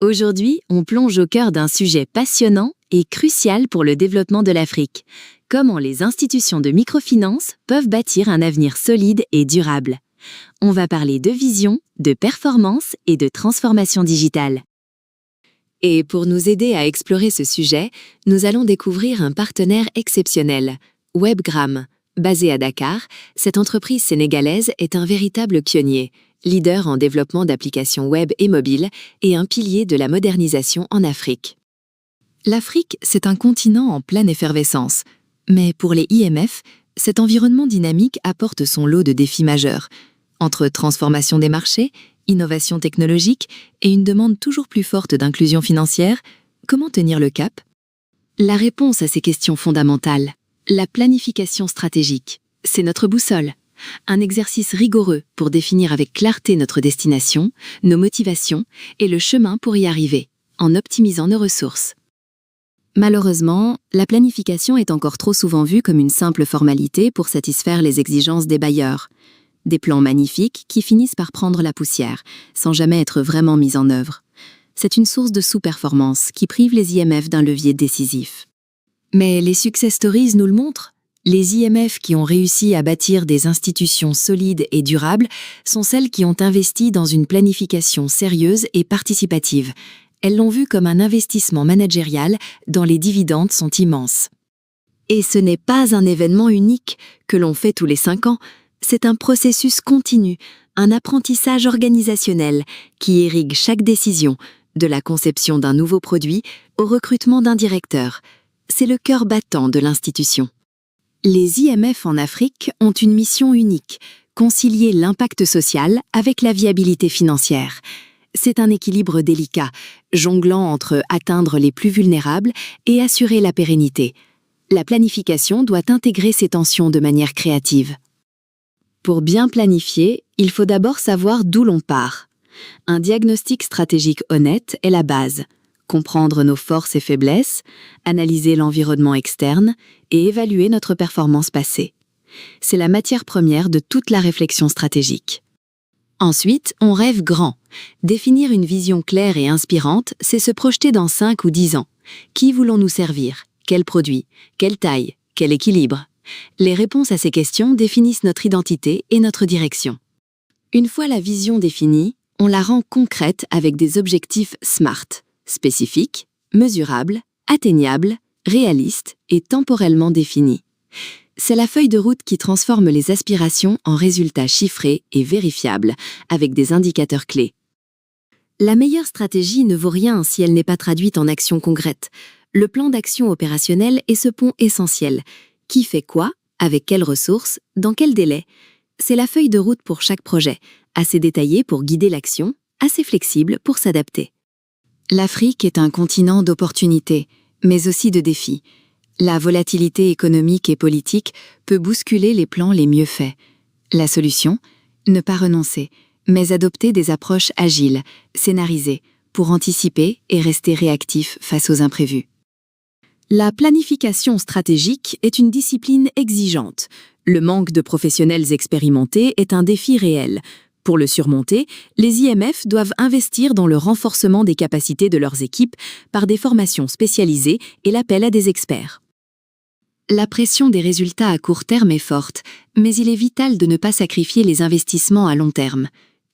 Aujourd'hui, on plonge au cœur d'un sujet passionnant et crucial pour le développement de l'Afrique. Comment les institutions de microfinance peuvent bâtir un avenir solide et durable. On va parler de vision, de performance et de transformation digitale. Et pour nous aider à explorer ce sujet, nous allons découvrir un partenaire exceptionnel, Webgram. Basée à Dakar, cette entreprise sénégalaise est un véritable pionnier, leader en développement d'applications web et mobiles et un pilier de la modernisation en Afrique. L'Afrique, c'est un continent en pleine effervescence. Mais pour les IMF, cet environnement dynamique apporte son lot de défis majeurs. Entre transformation des marchés, innovation technologique et une demande toujours plus forte d'inclusion financière, comment tenir le cap? La réponse à ces questions fondamentales, la planification stratégique, c'est notre boussole. Un exercice rigoureux pour définir avec clarté notre destination, nos motivations et le chemin pour y arriver, en optimisant nos ressources. Malheureusement, la planification est encore trop souvent vue comme une simple formalité pour satisfaire les exigences des bailleurs. Des plans magnifiques qui finissent par prendre la poussière, sans jamais être vraiment mis en œuvre. C'est une source de sous-performance qui prive les IMF d'un levier décisif. Mais les success stories nous le montrent. Les IMF qui ont réussi à bâtir des institutions solides et durables sont celles qui ont investi dans une planification sérieuse et participative. Elles l'ont vu comme un investissement managérial dont les dividendes sont immenses. Et ce n'est pas un événement unique que l'on fait tous les 5 ans, c'est un processus continu, un apprentissage organisationnel qui irrigue chaque décision, de la conception d'un nouveau produit au recrutement d'un directeur. C'est le cœur battant de l'institution. Les IMF en Afrique ont une mission unique, concilier l'impact social avec la viabilité financière. C'est un équilibre délicat, jonglant entre atteindre les plus vulnérables et assurer la pérennité. La planification doit intégrer ces tensions de manière créative. Pour bien planifier, il faut d'abord savoir d'où l'on part. Un diagnostic stratégique honnête est la base. Comprendre nos forces et faiblesses, analyser l'environnement externe et évaluer notre performance passée. C'est la matière première de toute la réflexion stratégique. Ensuite, on rêve grand. Définir une vision claire et inspirante, c'est se projeter dans 5 ou 10 ans. Qui voulons-nous servir? Quel produit? Quelle taille? Quel équilibre? Les réponses à ces questions définissent notre identité et notre direction. Une fois la vision définie, on la rend concrète avec des objectifs SMART, spécifiques, mesurables, atteignables, réalistes et temporellement définis. C'est la feuille de route qui transforme les aspirations en résultats chiffrés et vérifiables, avec des indicateurs clés. La meilleure stratégie ne vaut rien si elle n'est pas traduite en actions concrètes. Le plan d'action opérationnel est ce pont essentiel. Qui fait quoi? Avec quelles ressources? Dans quel délai? C'est la feuille de route pour chaque projet, assez détaillée pour guider l'action, assez flexible pour s'adapter. L'Afrique est un continent d'opportunités, mais aussi de défis. La volatilité économique et politique peut bousculer les plans les mieux faits. La solution? Ne pas renoncer, mais adopter des approches agiles, scénarisées, pour anticiper et rester réactif face aux imprévus. La planification stratégique est une discipline exigeante. Le manque de professionnels expérimentés est un défi réel. Pour le surmonter, les IMF doivent investir dans le renforcement des capacités de leurs équipes par des formations spécialisées et l'appel à des experts. La pression des résultats à court terme est forte, mais il est vital de ne pas sacrifier les investissements à long terme.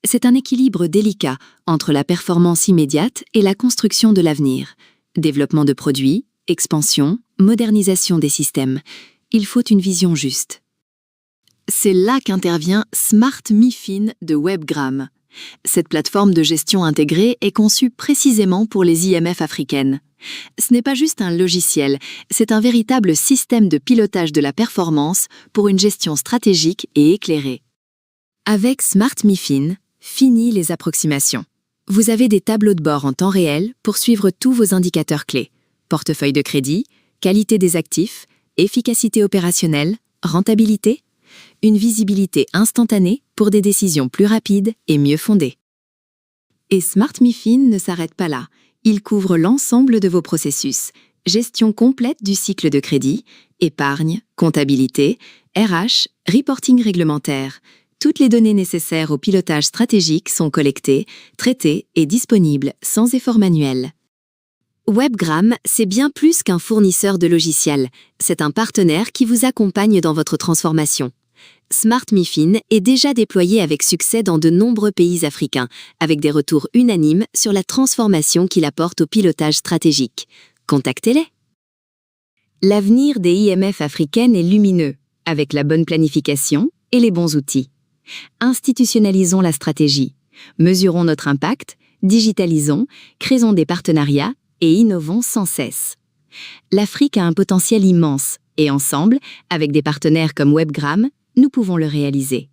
C'est un équilibre délicat entre la performance immédiate et la construction de l'avenir. Développement de produits, expansion, modernisation des systèmes. Il faut une vision juste. C'est là qu'intervient Smart MiFin de Webgram. Cette plateforme de gestion intégrée est conçue précisément pour les IMF africaines. Ce n'est pas juste un logiciel, c'est un véritable système de pilotage de la performance pour une gestion stratégique et éclairée. Avec Smart MiFin, fini les approximations. Vous avez des tableaux de bord en temps réel pour suivre tous vos indicateurs clés. Portefeuille de crédit, qualité des actifs, efficacité opérationnelle, rentabilité. Une visibilité instantanée pour des décisions plus rapides et mieux fondées. Et Smart MiFin ne s'arrête pas là. Il couvre l'ensemble de vos processus. Gestion complète du cycle de crédit, épargne, comptabilité, RH, reporting réglementaire. Toutes les données nécessaires au pilotage stratégique sont collectées, traitées et disponibles sans effort manuel. Webgram, c'est bien plus qu'un fournisseur de logiciels. C'est un partenaire qui vous accompagne dans votre transformation. Smart MiFin est déjà déployé avec succès dans de nombreux pays africains, avec des retours unanimes sur la transformation qu'il apporte au pilotage stratégique. Contactez-les. L'avenir des IMF africaines est lumineux, avec la bonne planification et les bons outils. Institutionnalisons la stratégie, mesurons notre impact, digitalisons, créons des partenariats et innovons sans cesse. L'Afrique a un potentiel immense et ensemble, avec des partenaires comme Webgram, nous pouvons le réaliser.